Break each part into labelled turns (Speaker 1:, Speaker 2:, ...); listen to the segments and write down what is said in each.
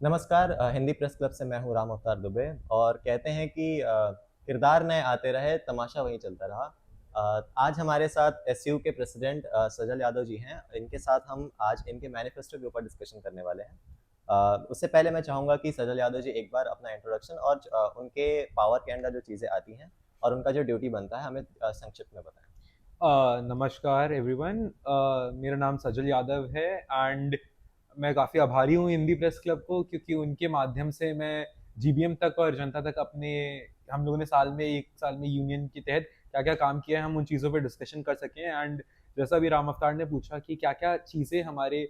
Speaker 1: नमस्कार। Hindi press club से मैं हूँ राम अवतार दुबे और कहते हैं कि किरदार नए आते रहे, तमाशा वहीं चलता रहा। आज हमारे साथ एसयू के प्रेसिडेंट सजल यादव जी हैं। इनके साथ हम आज इनके मैनिफेस्टो के ऊपर डिस्कशन करने वाले हैं। उससे पहले मैं चाहूँगा कि सजल यादव जी एक बार अपना इंट्रोडक्शन और उनके पावर के अंडर जो चीज़ें आती हैं और उनका जो ड्यूटी बनता है हमें संक्षिप्त में बताएं।
Speaker 2: नमस्कार एवरीवन। मेरा नाम सजल यादव है एंड मैं काफ़ी आभारी हूँ हिंदी प्रेस क्लब को, क्योंकि उनके माध्यम से मैं जीबीएम तक और जनता तक अपने हम लोगों ने एक साल में यूनियन के तहत क्या क्या काम किया है, हम उन चीज़ों पर डिस्कशन कर सकें। एंड जैसा भी राम अवतार ने पूछा कि क्या क्या चीज़ें हमारे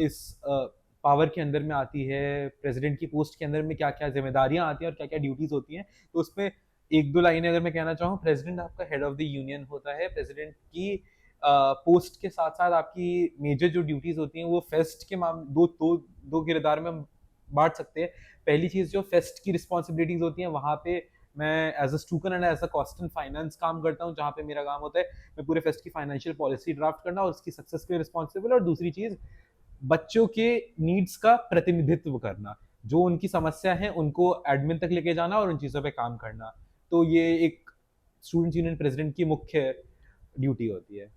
Speaker 2: इस पावर के अंदर में आती है, प्रेसिडेंट की पोस्ट के अंदर में क्या क्या जिम्मेदारियां आती हैं और क्या क्या ड्यूटीज़ होती हैं, तो उसमें एक दो लाइनें अगर मैं कहना चाहूँ। प्रेसिडेंट आपका हेड ऑफ द यूनियन होता है। प्रेसिडेंट की पोस्ट के साथ साथ आपकी मेजर जो ड्यूटीज होती हैं वो फेस्ट के माम दो दो दो किरदार में हम बांट सकते हैं। पहली चीज जो फेस्ट की रिस्पॉन्सिबिलिटीज होती हैं, वहां पे मैं as a student and as a cost and finance काम करता हूँ, जहाँ पे मेरा काम होता है मैं पूरे फेस्ट की फाइनेंशियल पॉलिसी ड्राफ्ट करना और उसकी सक्सेस के लिए रिस्पॉन्सिबल। और दूसरी चीज बच्चों के नीड्स का प्रतिनिधित्व करना, जो उनकी समस्या है उनको एडमिन तक लेके जाना और उन चीज़ों पे काम करना। तो ये एक स्टूडेंट यूनियन प्रेसिडेंट की मुख्य ड्यूटी होती है।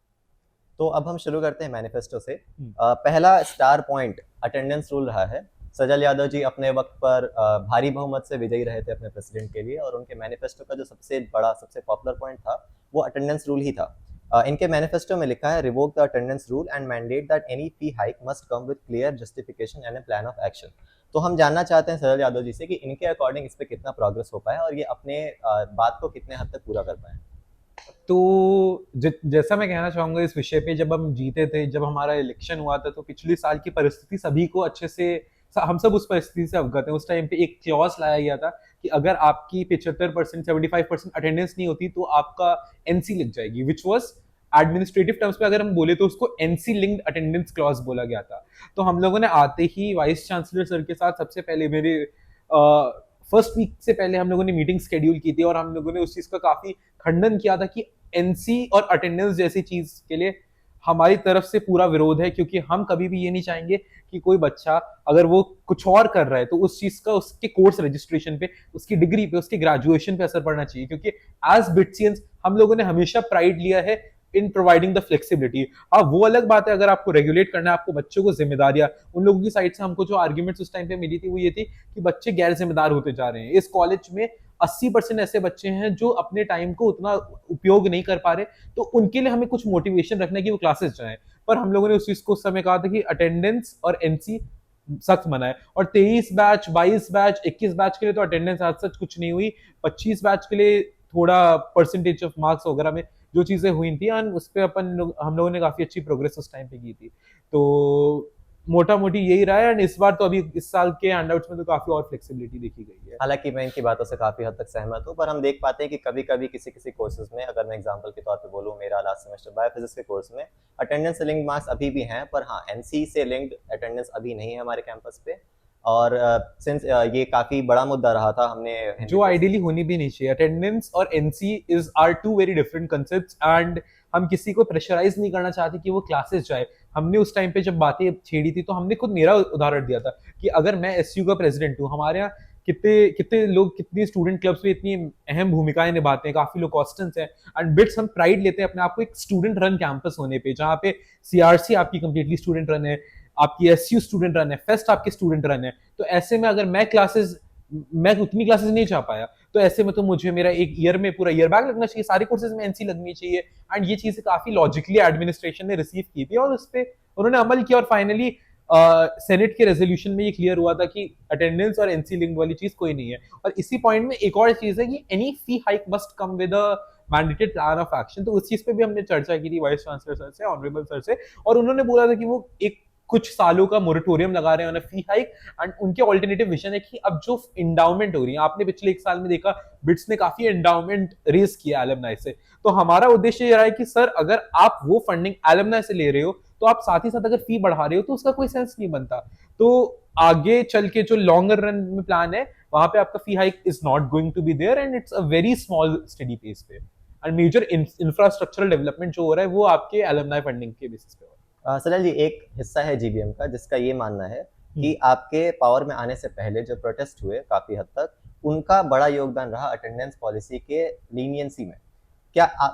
Speaker 1: तो अब हम शुरू करते हैं मैनिफेस्टो से।
Speaker 2: हम्म।
Speaker 1: पहला स्टार पॉइंट अटेंडेंस रूल रहा है। सजल यादव जी अपने वक्त पर भारी बहुमत से विजयी रहे थे अपने प्रेसिडेंट के लिए और उनके मैनिफेस्टो का जो सबसे बड़ा सबसे पॉपुलर पॉइंट था वो अटेंडेंस रूल ही था। इनके मैनिफेस्टो में लिखा है, revoke the attendance rule and mandate that any fee hike must come with clear justification and A plan of action. तो हम जानना चाहते हैं सजल यादव जी से कि इनके अकॉर्डिंग इस पे कितना प्रोग्रेस हो पाया और ये अपने बात को कितने हद तक पूरा कर पाए।
Speaker 2: तो जैसा मैं कहना चाहूंगा इस विषय पे, जब हम जीते थे, जब हमारा इलेक्शन हुआ था, तो पिछले साल की परिस्थिति सभी को अच्छे से, हम सब उस परिस्थिति से अवगत हैं। उस टाइम पे एक क्लॉज लाया गया था कि अगर आपकी 75% 75% अटेंडेंस नहीं होती तो आपका एनसी लग जाएगी, विच वॉज एडमिनिस्ट्रेटिव टर्म्स पे अगर हम बोले तो उसको एनसी लिंक्ड अटेंडेंस क्लॉज बोला गया था। तो हम लोगों ने आते ही वाइस चांसलर सर के साथ सबसे पहले मेरे फर्स्ट वीक से पहले हम लोगों ने मीटिंग शेड्यूल की थी और हम लोगों ने उस चीज का काफी खंडन किया था कि एनसी और अटेंडेंस जैसी चीज के लिए हमारी तरफ से पूरा विरोध है, क्योंकि हम कभी भी ये नहीं चाहेंगे कि कोई बच्चा अगर वो कुछ और कर रहा है तो उस चीज का उसके कोर्स रजिस्ट्रेशन पे, उसकी डिग्री पे, उसकी ग्रेजुएशन पे असर पड़ना चाहिए। क्योंकि एज बिट्सियंस हम लोगों ने हमेशा प्राइड लिया है इन प्रोवाइडिंग द फ्लेक्सिबिलिटी। हाँ, वो अलग बात है अगर आपको रेगुलेट करना है, आपको बच्चों को जिम्मेदारियां, उन लोगों की साइड से हमको जो आर्ग्यूमेंट्स उस टाइम पे मिली थी वो ये थी कि बच्चे गैर जिम्मेदार होते जा रहे हैं। इस कॉलेज में 80% ऐसे बच्चे हैं जो अपने टाइम को उतना उपयोग नहीं कर पा रहे, तो उनके लिए हमें कुछ मोटिवेशन रखना है कि वो क्लासेस जाएं। पर हम लोगों ने उस चीज को उस समय कहा था कि अटेंडेंस और एनसी सख्त मना है। और 23 बैच, 22 बैच, 21 बैच के लिए तो अटेंडेंस आज सच कुछ नहीं हुई। 25 बैच के लिए थोड़ा परसेंटेज ऑफ मार्क्स वगैरह में जो चीजें हुई थी, उस पर हम लोगों ने काफी अच्छी प्रोग्रेस उस टाइम पे की थी। तो मोटा मोटी यही रहा है। एंड इस बार तो अभी इस साल के हैंडआउट्स में तो काफी और फ्लेक्सिबिलिटी देखी गई है।
Speaker 1: हालांकि मैं इनकी बातों से काफ़ी हद तक सहमत हूँ, पर हम देख पाते हैं कि कभी-कभी किसी-किसी कोर्सेज में, अगर मैं एग्जांपल के तौर पे बोलूँ, मेरा लास्ट सेमेस्टर बायोफिजिक्स के कोर्स में अटेंडेंस से लिंक्ड मार्क्स अभी भी हैं, पर हाँ, एनसी से लिंक्ड अटेंडेंस अभी नहीं है हमारे कैंपस पे। और सिंस ये काफ़ी बड़ा मुद्दा रहा था, हमने हिंदी
Speaker 2: जो
Speaker 1: प्रेस।
Speaker 2: आइडियली होनी भी नहीं चाहिए। अटेंडेंस और NC is are two very different concept. And हम किसी को प्रेशराइज नहीं करना चाहते कि वो क्लासेस जाए। हमने उस टाइम पे जब बातें छेड़ी थी तो हमने खुद मेरा उदाहरण दिया था कि अगर मैं एसयू का प्रेसिडेंट हूँ, हमारे यहाँ कितने कितने लोग, कितनी स्टूडेंट क्लब्स में इतनी अहम भूमिकाएं निभाते हैं, काफी लोग कॉन्स्टेंट्स हैं। एंड बिट्स हम प्राइड लेते हैं अपने आप को एक स्टूडेंट रन कैंपस होने पे, जहाँ पे सीआरसी आपकी कंप्लीटली स्टूडेंट रन है, आपकी एसयू स्टूडेंट रन है, फेस्ट आपके स्टूडेंट रन है। तो ऐसे में अगर मैं उतनी क्लासेस नहीं जा पाया, तो ऐसे में तो मुझे मेरा एक ईयर में पूरा ईयर बैग लगना चाहिए, सारे कोर्सेज में एनसी लगनी चाहिए। एंड ये चीजें काफी लॉजिकली एडमिनिस्ट्रेशन ने रिसीव की थी और उस पर उन्होंने अमल किया। और फाइनली सेनेट के रेजोल्यूशन में ये क्लियर हुआ था कि अटेंडेंस और एनसी लिंक वाली चीज कोई नहीं है। और इसी पॉइंट में एक और चीज है कि any fee hike must come with a mandated plan of action. तो उस चीज पे भी हमने चर्चा की थी वाइस चांसलर सर से, ऑनरेबल सर से, और उन्होंने बोला था कि वो एक कुछ सालों का मोरिटोरियम लगा रहे हैं फी हाइक। एंड उनके ऑल्टरनेटिव विजन है कि अब जो इंडाउमेंट हो रही है, आपने पिछले एक साल में देखा बिट्स ने काफी एंडाउमेंट रेज किया एलमनाई से। तो हमारा उद्देश्य ये रहा है कि सर अगर आप वो फंडिंग एलमनाई से ले रहे हो तो आप साथ ही साथ अगर फी बढ़ा रहे हो तो उसका कोई सेंस नहीं बनता। तो आगे चल के जो लॉन्गर रन में प्लान है, वहां पे आपका fee hike is not going to be there and it's a very small steady pace पे। एंड मेजर इंफ्रास्ट्रक्चरल डेवलपमेंट जो हो रहा है वो आपके एलमनाई फंडिंग के बेसिस पे हो रहा है।
Speaker 1: सलाल जी, एक हिस्सा है जीबीएम का जिसका ये मानना है कि आपके पावर में आने से पहले जो प्रोटेस्ट हुए काफी हद तक, उनका बड़ा योगदान रहा अटेंडेंस पॉलिसी के लीनियंसी में।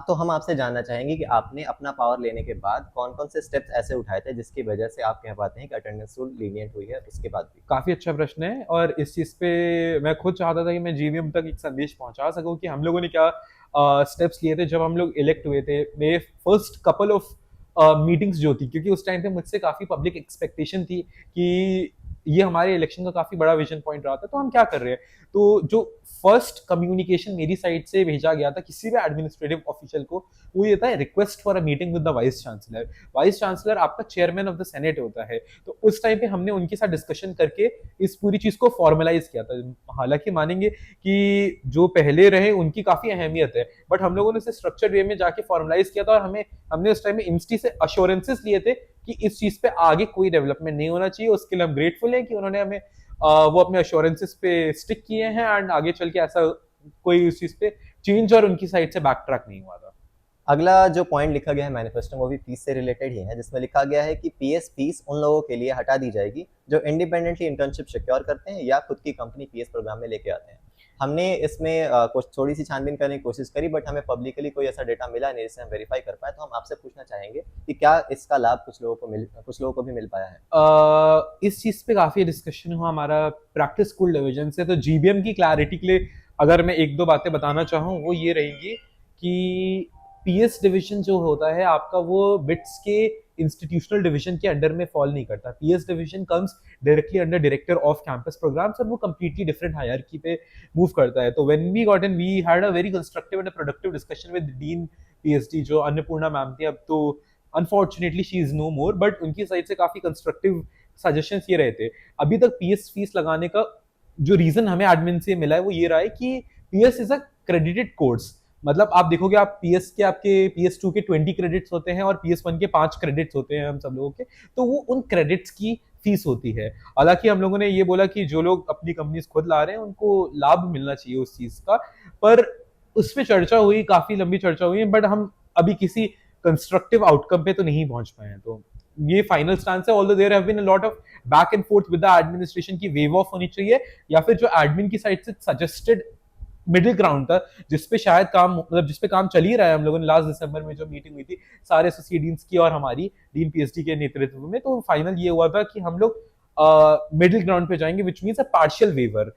Speaker 1: तो हम आपसे जानना चाहेंगे कि आपने अपना पावर लेने के बाद कौन कौन से स्टेप्स ऐसे उठाए थे जिसकी वजह से आप कह पाते हैं कि अटेंडेंस रूल लीनियंट हुई है उसके बाद भी।
Speaker 2: काफी अच्छा प्रश्न है, और इस चीज पे मैं खुद चाहता था कि मैं जीवीएम तक एक संदेश पहुंचा सकूं कि हम लोगों ने क्या स्टेप्स लिए थे जब हम लोग इलेक्ट हुए थे। मेरे फर्स्ट कपल ऑफ मीटिंग्स जो थी, क्योंकि उस टाइम पे मुझसे काफी पब्लिक एक्सपेक्टेशन थी कि ये हमारे इलेक्शन का काफी बड़ा विजन पॉइंट रहा था, तो हम क्या कर रहे हैं। तो जो फर्स्ट कम्युनिकेशन मेरी साइड से भेजा गया था किसी भी एडमिनिस्ट्रेटिव ऑफिशियल को, वो ये था request for a meeting with the vice chancellor. Vice chancellor आपका चेयरमैन ऑफ द सेनेट होता है, तो उस टाइम पे हमने उनके साथ डिस्कशन करके इस पूरी चीज को फॉर्मलाइज किया था। हालांकि मानेंगे कि जो पहले रहे उनकी काफी अहमियत है, बट हम लोगों ने इसे स्ट्रक्चर्ड वे में जाके फॉर्मलाइज किया था, और हमने उस टाइम में इंस्टी से अश्योरेंसेस लिए थे कि इस चीज पे आगे कोई डेवलपमेंट नहीं होना चाहिए। उसके लिए हम ग्रेटफुल हैं कि उन्होंने हमें वो अपने अश्योरेंसेस पे स्टिक किए हैं, एंड आगे चल के ऐसा कोई उस चीज पे चेंज और उनकी साइड से बैक ट्रैक नहीं हुआ था।
Speaker 1: अगला जो पॉइंट लिखा गया है मैनिफेस्टो में वो भी फीस से रिलेटेड ही है, जिसमें लिखा गया है कि पीएस फीस उन लोगों के लिए हटा दी जाएगी जो इंडिपेंडेंटली इंटर्नशिप सिक्योर करते हैं या खुद की कंपनी पीएस प्रोग्राम में लेके आते हैं। हमने इसमें कुछ थोड़ी सी छानबीन करने की कोशिश करी, बट हमें पब्लिकली कोई ऐसा डेटा मिला नहीं जिसे हम वेरीफाई कर पाए। तो हम आपसे पूछना चाहेंगे कि क्या इसका लाभ कुछ लोगों को भी मिल पाया है।
Speaker 2: इस चीज पे काफी डिस्कशन हुआ हमारा प्रैक्टिस स्कूल डिवीजन से। तो जीबीएम की क्लैरिटी के लिए अगर मैं एक दो बातें बताना चाहूँ, वो ये रहेंगी कि पीएस डिवीजन जो होता है आपका, वो बिट्स के इंस्टीट्यूशनल डिवीजन के अंडर में फॉल नहीं करता। PS division comes directly under director of campus programmes, और वो कंप्लीटली डिफरेंट हायरार्की पे मूव करता है। तो when we got in, we had a very constructive and productive discussion with dean PhD जो अन्नपूर्णा मैम थी। अब तो unfortunately she is no more, but उनकी साइड से काफी कंस्ट्रक्टिव सजेशंस ये रहे थे। अभी तक पीएस फीस लगाने का जो रीजन हमें एडमिन से मिला है वो ये रहा है कि PS is a credited course. मतलब आप देखोगे, आप पीएस के आपके पीएस टू के 20 क्रेडिट्स होते हैं और पीएस वन के 5 क्रेडिट्स होते हैं हम सब लोगों के, तो वो उन क्रेडिट्स की फीस होती है। हालांकि हम लोगों ने ये बोला कि जो लोग अपनी कंपनीज खुद ला रहे हैं उनको लाभ मिलना चाहिए उस चीज का, पर उस पर चर्चा हुई, काफी लंबी चर्चा हुई, बट हम अभी किसी कंस्ट्रक्टिव आउटकम पे तो नहीं पहुंच पाए हैं। तो ये फाइनल स्टांस है, although there have been a lot of back and forth with the administration की वेव ऑफ होनी चाहिए, या फिर जो एडमिन की साइड से सजेस्टेड मिडिल ग्राउंड था जिसपे शायद काम, मतलब जिसपे काम चल ही रहा है। हम लोगों ने लास्ट दिसंबर में जो मीटिंग हुई थी सारे एसोसिएट डीन्स की और हमारी डीन पीएचडी के नेतृत्व में, तो फाइनल ये हुआ था कि हम लोग मिडिल ग्राउंड पे जाएंगे, which means a partial waiver.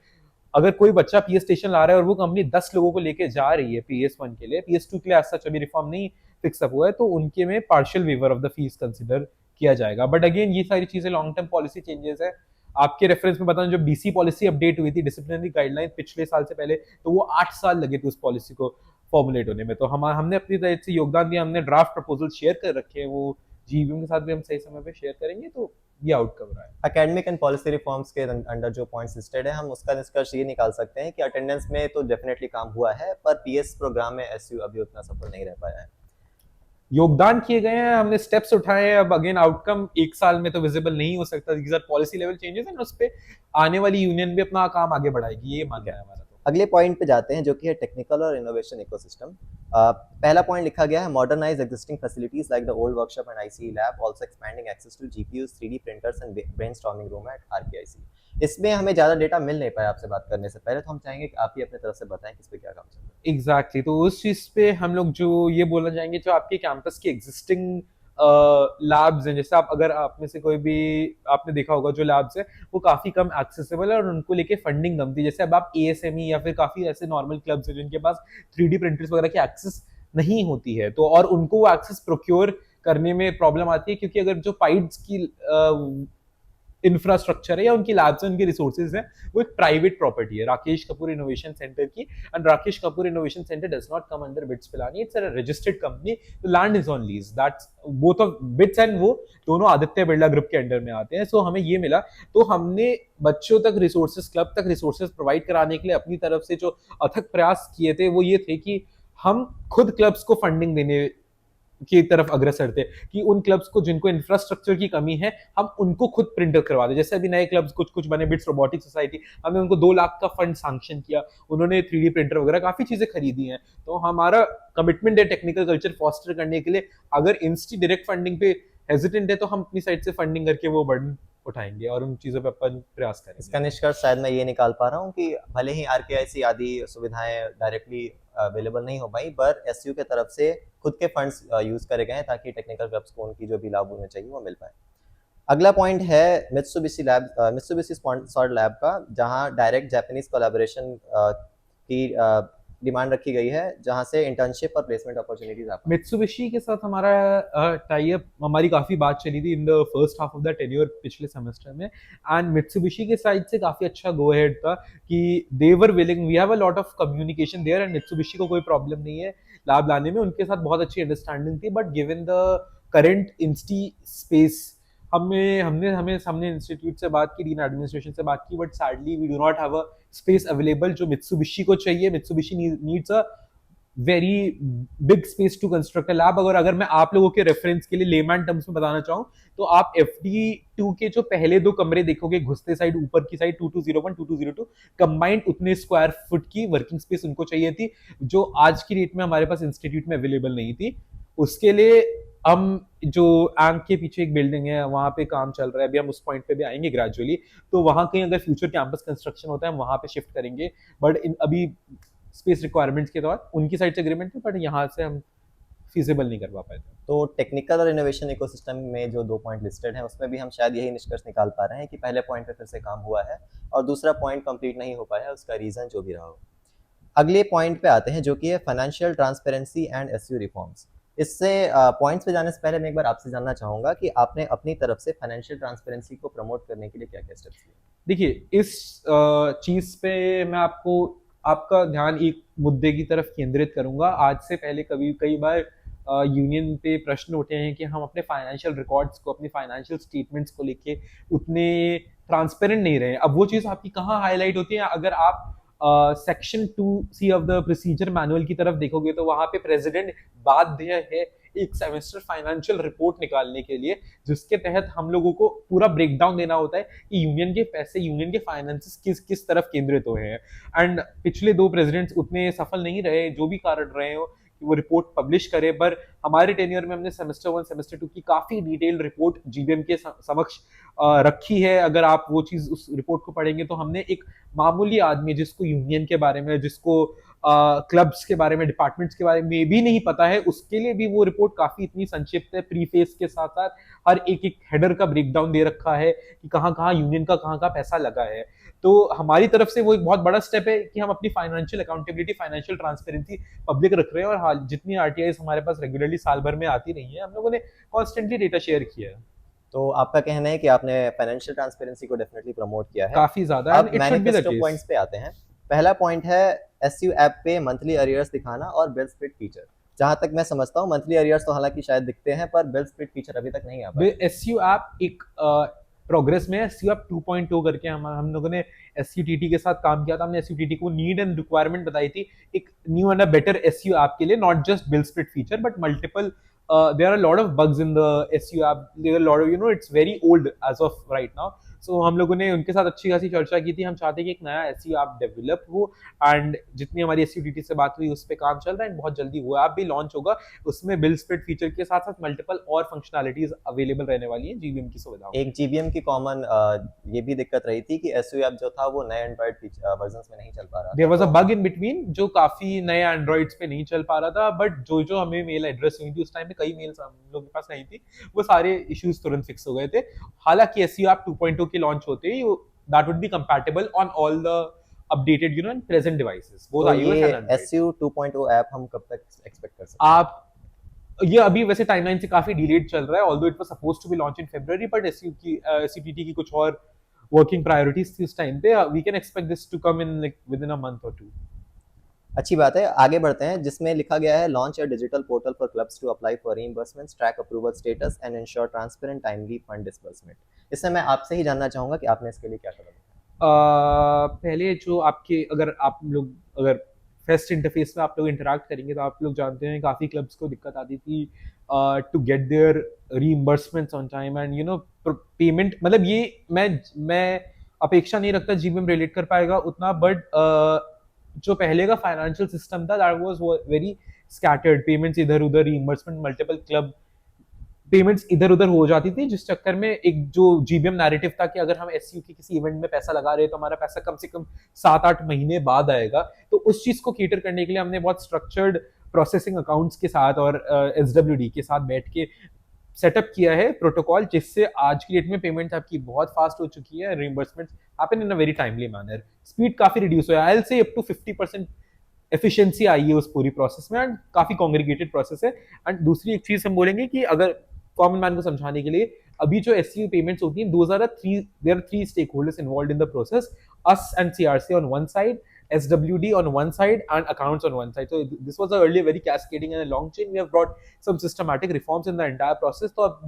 Speaker 2: अगर कोई बच्चा पीएस स्टेशन ला रहा है और वो कंपनी 10 लोगों को लेके जा रही है पीएस वन के लिए, पीएस टू के लिए ऐसा अभी रिफॉर्म नहीं फिक्स अप हुआ है, तो उनके में partial waiver of the fees consider किया जाएगा। बट अगेन ये सारी चीजें लॉन्ग टर्म पॉलिसी चेंजेस है। आपके रेफरेंस में बताऊं, जब डीसी पॉलिसी अपडेट हुई थी डिसिप्लिनरी गाइडलाइन पिछले साल से पहले, तो वो 8 साल लगे थे उस पॉलिसी को फॉर्मुलेट होने में। तो हमने अपनी तरह से योगदान दिया, हमने ड्राफ्ट प्रपोजल शेयर कर रखे हैं, वो जीवीएम के साथ भी हम सही समय पे शेयर करेंगे। तो ये आउटकम रहा है।
Speaker 1: एकेडमिक एंड पॉलिसी रिफॉर्म्स के अंडर जो पॉइंट्स लिस्टेड है, हम उसका निष्कर्ष ये निकाल सकते हैं कि अटेंडेंस में तो डेफिनेटली काम हुआ है, पर पीएस प्रोग्राम में एसयू अभी उतना सफल नहीं रह पाया है।
Speaker 2: योगदान किए गए हैं, हमने स्टेप्स उठाए हैं। अब अगेन आउटकम एक साल में तो विजिबल नहीं हो सकता, these are policy level changes and उस पे आने वाली यूनियन भी अपना काम आगे बढ़ाएगी, ये मानना है हमारा। तो
Speaker 1: अगले पॉइंट पे जाते हैं जो कि है टेक्निकल और इनोवेशन इकोसिस्टम। पहला पॉइंट लिखा गया है modernise existing facilities like the old workshop and ICE lab, also expanding access to GPUs, 3D printers and brainstorming room at RKIC. इसमें हमें ज्यादा डेटा मिल नहीं पाया आपसे बात करने से पहले, तो हम चाहेंगे कि आप ही अपने तरफ से बताएं किस पे क्या काम चल रहा है।
Speaker 2: एग्जैक्टली, तो उस चीज पे हम लोग जो ये बोलना चाहेंगे, जो आपके कैंपस की एग्जिस्टिंग लैब्स हैं, जैसे आप अगर आप में से कोई भी आपने देखा होगा जो लैब्स है वो काफी कम एक्सेसिबल है और उनको लेके फंडिंग कम थी। जैसे अब आप एएसएमई या फिर काफी ऐसे नॉर्मल क्लब्स हैं जिनके पास 3D प्रिंटर्स वगैरह की एक्सेस नहीं होती है, तो और उनको वो एक्सेस प्रोक्योर करने में प्रॉब्लम आती है, क्योंकि अगर जो पाइड्स की इंफ्रास्ट्रक्चर है या उनकी लैब्स हैं, उनके रिसोर्सेज हैं, वो एक प्राइवेट प्रॉपर्टी है राकेश कपूर इनोवेशन सेंटर की। And Rakesh Kapoor innovation centre does not come under bits Pilani, it's a registered company. The land is on lease, that's both of bits and वो दोनों आदित्य बिरला ग्रुप के अंडर में आते हैं। सो हमें ये मिला, तो हमने बच्चों तक रिसोर्सेज, क्लब तक रिसोर्सेज प्रोवाइड कराने के लिए अपनी तरफ से जो अथक प्रयास किए थे वो ये थे कि हम खुद क्लब्स को फंडिंग देने की तरफ अग्रसर थे, कि उन क्लब्स को जिनको इंफ्रास्ट्रक्चर की कमी है हम उनको खुद प्रिंटर करवा दे। जैसे अभी नए क्लब्स कुछ कुछ बने, बिट्स रोबोटिक सोसाइटी, हमने उनको 2 लाख का फंड सैंक्शन किया, उन्होंने 3D प्रिंटर वगैरह काफी चीजें खरीदी हैं। तो हमारा कमिटमेंट है टेक्निकल कल्चर फॉस्टर करने के लिए। अगर इंस्टी डायरेक्ट फंडिंग पे हेजिटेंट है तो हम अपनी साइड से फंडिंग करके वो बर्डन उठाएंगे और उन चीज़ों पे अपन प्रयास
Speaker 1: इसका
Speaker 2: करेंगे।
Speaker 1: निष्कर्ष शायद मैं ये निकाल पा रहा हूँ कि भले ही आरकेआईसी आदि सुविधाएं डायरेक्टली अवेलेबल नहीं हो पाई, पर एसयू के तरफ से खुद के फंड्स यूज करे गए हैं ताकि टेक्निकल क्लब्स को उनकी जो भी लाभ उन्हें चाहिए वो मिल पाए। अगला पॉइंट है Mitsubishi lab, Mitsubishi sponsored lab का, जहां डायरेक्ट जापानीज कोलैबोरेशन की डिमांड रखी गई है, जहां से इंटर्नशिप और प्लेसमेंट अपॉर्चुनिटीज आ पाए।
Speaker 2: मित्सुबिशी के साथ हमारा टाई अप, हमारी काफी बात चली थी in the first half of the tenure पिछले सेमेस्टर में, एंड मित्सुबिशी के साइड से काफी अच्छा गो अहेड था कि they were willing, we have a lot of communication there and Mitsubishi को कोई प्रॉब्लम नहीं है लाभ लाने में, उनके साथ बहुत अच्छी अंडरस्टैंडिंग थी। But given the current insti space, हमें हमने हमें हमने इंस्टीट्यूट से बात की, डीन एडमिनिस्ट्रेशन से बात की, but sadly we do not have a space available जो मित्सुबिशी को चाहिए। Mitsubishi needs a very big space to construct a lab. अगर मैं आप लोगों के रेफरेंस के लिए लेमैन टर्म्स में बताना चाहूँ, तो आप FD2 के जो पहले 2 कमरे देखोगे, घुसते साइड ऊपर की साइड 2201 2202, कंबाइंड उतने स्क्वायर फुट की वर्किंग स्पेस उनको चाहिए थी, जो आज की डेट में हमारे पास इंस्टीट्यूट में अवेलेबल नहीं थी। उसके लिए हम जो आंक के पीछे एक बिल्डिंग है वहां पे काम चल रहा है, अभी हम उस पॉइंट पे भी आएंगे ग्रेजुअली, तो वहां कहीं अगर फ्यूचर कैंपस कंस्ट्रक्शन होता है हम वहां पे शिफ्ट करेंगे। बट अभी स्पेस रिक्वायरमेंट्स के दौरान उनकी साइड से एग्रीमेंट थी, बट यहाँ से हम फीजिबल नहीं करवा पाए थे।
Speaker 1: तो टेक्निकल और इनोवेशन इकोसिस्टम में जो 2 पॉइंट लिस्टेड हैं उसमें भी हम शायद यही निष्कर्ष निकाल पा रहे हैं कि पहले पॉइंट पे फिर से काम हुआ है और दूसरा पॉइंट कंप्लीट नहीं हो पाया है, उसका रीजन जो भी रहा हो। अगले पॉइंट पे आते हैं जो कि है financial transparency and SU reforms. इससे पॉइंट्स पे जाने से पहले मैं एक बार आपसे जानना चाहूंगा कि आपने अपनी तरफ से फाइनेंशियल ट्रांसपेरेंसी को प्रमोट करने के लिए क्या क्या स्टेप्स लिए।
Speaker 2: देखिए, इस चीज पे मैं आपको आपका ध्यान एक मुद्दे की तरफ केंद्रित करूंगा। आज से पहले कभी कई बार यूनियन पे प्रश्न उठे हैं कि हम अपने फाइनेंशियल रिकॉर्ड्स को, अपनी फाइनेंशियल स्टेटमेंट्स को लेके उतने ट्रांसपेरेंट नहीं रहे। अब वो चीज आपकी कहाँ हाईलाइट होती है, अगर आप section 2C of the procedure manual की तरफ देखोगे तो वहां पे प्रेसिडेंट बाध्य है एक सेमेस्टर फाइनेंशियल रिपोर्ट निकालने के लिए, जिसके तहत हम लोगों को पूरा ब्रेकडाउन देना होता है कि यूनियन के पैसे, यूनियन के फाइनेंसेस किस किस तरफ केंद्रित हुए हैं। एंड पिछले 2 प्रेसिडेंट्स उतने सफल नहीं रहे, जो भी कारण रहे हो कि वो रिपोर्ट पब्लिश करे। पर हमारे टेन्योर में हमने सेमेस्टर 1 सेमेस्टर 2 की काफी डिटेल्ड रिपोर्ट जीबीएम के समक्ष रखी है। अगर आप वो चीज उस रिपोर्ट को पढ़ेंगे तो हमने एक मामूली आदमी जिसको यूनियन के बारे में, जिसको क्लब्स के बारे में, डिपार्टमेंट्स के बारे में भी नहीं पता है, उसके लिए भी वो रिपोर्ट काफी इतनी संक्षिप्त है। प्रीफेस के साथ साथ हर एक एक हेडर का ब्रेकडाउन दे रखा है कि कहाँ कहाँ यूनियन का कहाँ कहाँ पैसा लगा है। तो हमारी तरफ से वो एक बहुत बड़ा स्टेप है कि हम अपनी financial accountability, financial transparency public रख रहे हैं। और हाल जितनी आरटीआई हमारे पास रेगुलरली साल भर में आती रही है, हम लोगों ने कॉन्स्टेंटली डेटा शेयर किया है।
Speaker 1: तो आपका कहना है कि आपने फाइनेंशियल ट्रांसपेरेंसी को डेफिनेटली प्रमोट किया है।
Speaker 2: काफी ज्यादा,
Speaker 1: अब
Speaker 2: and it should be the
Speaker 1: manifesto
Speaker 2: case.
Speaker 1: Points पे आते हैं। पहला पॉइंट है एसयू ऐप पे मंथली अरियर्स दिखाना और बिल स्प्लिट फीचर। जहां तक मैं समझता हूँ मंथली अरियर्स तो हालांकि शायद दिखते हैं, पर बिल स्प्लिट फीचर अभी तक नहीं आ पाया।
Speaker 2: एसयू ऐप एक प्रोग्रेस में है। एसयू ऐप 2.0 करके हम लोगों ने एसयूटीटी के साथ काम किया था। हमने एसयूटीटी को नीड एंड रिक्वायरमेंट बताई थी एक new and a better SU app के लिए, not just bill split feature but multiple. There are a lot of bugs in the SU app. There are a lot of, it's very old as of right now. So हम लोगों ने उनके साथ अच्छी खासी चर्चा की थी। हम चाहते हैं कि एक नया SU ऐप डेवलप हो, एंड जितनी हमारी SUTT से बात हुई उस पर काम चल रहा है, एंड बहुत जल्दी वो ऐप भी लॉन्च होगा। उसमें बिल स्प्लिट फीचर के साथ साथ मल्टीपल और फंक्शनैलिटीज अवेलेबल रहने वाली है जीबीएम की सुविधाओं।
Speaker 1: एक जीबीएम की कॉमन ये भी दिक्कत रही थी कि एसयू ऐप जो था वो नए एंड्रॉइड वर्जन में नहीं चल पा रहा
Speaker 2: देयर
Speaker 1: था।
Speaker 2: Was a bug in between जो काफी नए एंड्रॉइड्स पे नहीं चल पा रहा था, बट जो हमें मेल एड्रेस हुई थी उस टाइम पे, कई मेल्स हम लोग के पास नहीं थी, वो सारे इश्यूज तुरंत फिक्स हो गए थे। हालांकि एसयू ऐप 2.0 के लॉन्च होते ही that would be compatible on all the updated and present devices, both
Speaker 1: तो
Speaker 2: आईओएस
Speaker 1: ये
Speaker 2: एंड एंड्रॉइड।
Speaker 1: एसयू 2.0 ऐप हम कब तक एक्सपेक्ट कर सकते हैं?
Speaker 2: आप ये अभी वैसे टाइमलाइन से काफी डिलेड चल रहा है, although it was supposed to be launch in February, but SUTT की कुछ और वर्किंग प्रायोरिटीज थी उस टाइम पे। We can expect this to come in like within a month और 2।
Speaker 1: अच्छी बात है, आगे बढ़ते हैं, जिसमें लिखा गया है launch a digital portal for clubs to apply for reimbursements, track approval status and ensure transparent timely fund disbursement. इससे मैं आपसे ही जानना चाहूंगा कि आपने इसके लिए क्या कदम उठाया?
Speaker 2: पहले जो आपके, अगर फेस्ट इंटरफेस में आप लोग इंटरेक्ट करेंगे तो आप लोग जानते हैं काफ़ी क्लब्स को दिक्कत आती थी to get their reimbursements on time, and payment, मतलब ये मैं अपेक्षा नहीं रखता जीबीएम रिलेट कर पाएगा उतना, बट जो पहले का फाइनेंशियल सिस्टम था that was very scattered, payments इधर उधर, रीइंबर्समेंट मल्टीपल क्लब पेमेंट्स इधर उधर हो जाती थी, जिस चक्कर में एक जो जीबीएम नैरेटिव था कि अगर हम एसयू के किसी इवेंट में पैसा लगा रहे हैं तो हमारा पैसा कम से कम 7-8 महीने बाद आएगा। तो उस चीज को केटर करने के लिए हमने बहुत स्ट्रक्चर्ड प्रोसेसिंग अकाउंट्स के साथ और एसडब्ल्यूडी के साथ बैठ के सेटअप किया है प्रोटोकॉल, जिससे आज की डेट में पेमेंट आपकी बहुत फास्ट हो चुकी है, reimbursement happen in a very timely manner, speed काफी रिड्यूस हुआ है, I will say up to 50% efficiency आई है उस पूरी प्रोसेस में, एंड काफी कॉन्ग्रीगेटेड प्रोसेस है। एंड दूसरी एक चीज हम बोलेंगे कि अगर कॉमन मैन को समझाने के लिए, अभी जो एससीयू पेमेंट्स होती हैं, there are three stakeholders involved in the process, us and CRC on one side, SWD on one side and accounts on one side. So this was earlier very cascading and a long chain. We have brought some systematic reforms in the entire process. तो अब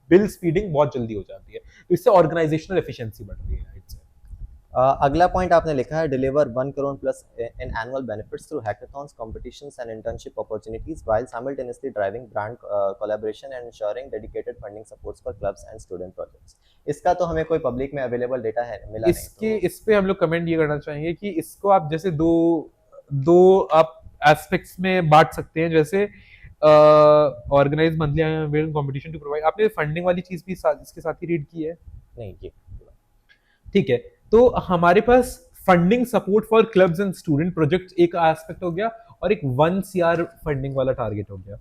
Speaker 2: bill speeding बहुत जल्दी हो जाती है, तो इससे organisational efficiency बढ़ रही है।
Speaker 1: अगला पॉइंट आपने लिखा है, deliver 1 crore plus in annual benefits through hackathons, competitions and internship opportunities while simultaneously driving brand collaboration and ensuring dedicated funding supports for clubs and student projects. इसका तो हमें कोई पब्लिक में अवेलेबल डेटा है मिला
Speaker 2: इसके
Speaker 1: नहीं, तो
Speaker 2: इस पे हम लोग कमेंट ये करना चाहेंगे कि इसको आप जैसे दो दो आप एस्पेक्ट्स में बांट सकते हैं, जैसे organise monthly competition to provide, आपने फंडिंग वाली चीज भी इसके साथ ही रीड की है?
Speaker 1: नहीं ये
Speaker 2: ठीक है, तो हमारे पास funding support for clubs and student project एक एस्पेक्ट हो गया, और एक 1 CR फंडिंग वाला टारगेट हो गया।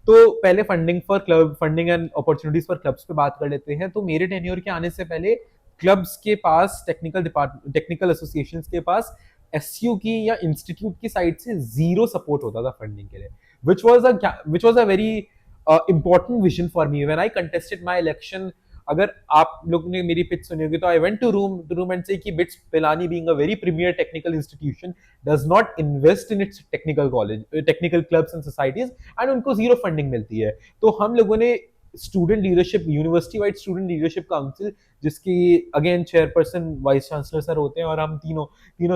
Speaker 2: तो पहले funding and opportunities for clubs पे बात कर लेते हैं। तो मेरे टेन्योर के आने से पहले क्लब्स के पास, टेक्निकल एसोसिएशंस के पास एसयू की या इंस्टीट्यूट की साइड से जीरो सपोर्ट होता था फंडिंग के लिए, which was a very important vision for me when I contested my election। अगर आप लोग ने मेरी पिच सुनी होगी तो I went to room and say कि BITS Pilani being a very premier technical institution does not invest in its technical clubs and societies, and उनको जीरो फंडिंग मिलती है। तो हम लोगों ने student leadership, university wide student leadership council, जिसकी again chairperson vice chancellor sir होते हैं, और हम तीनों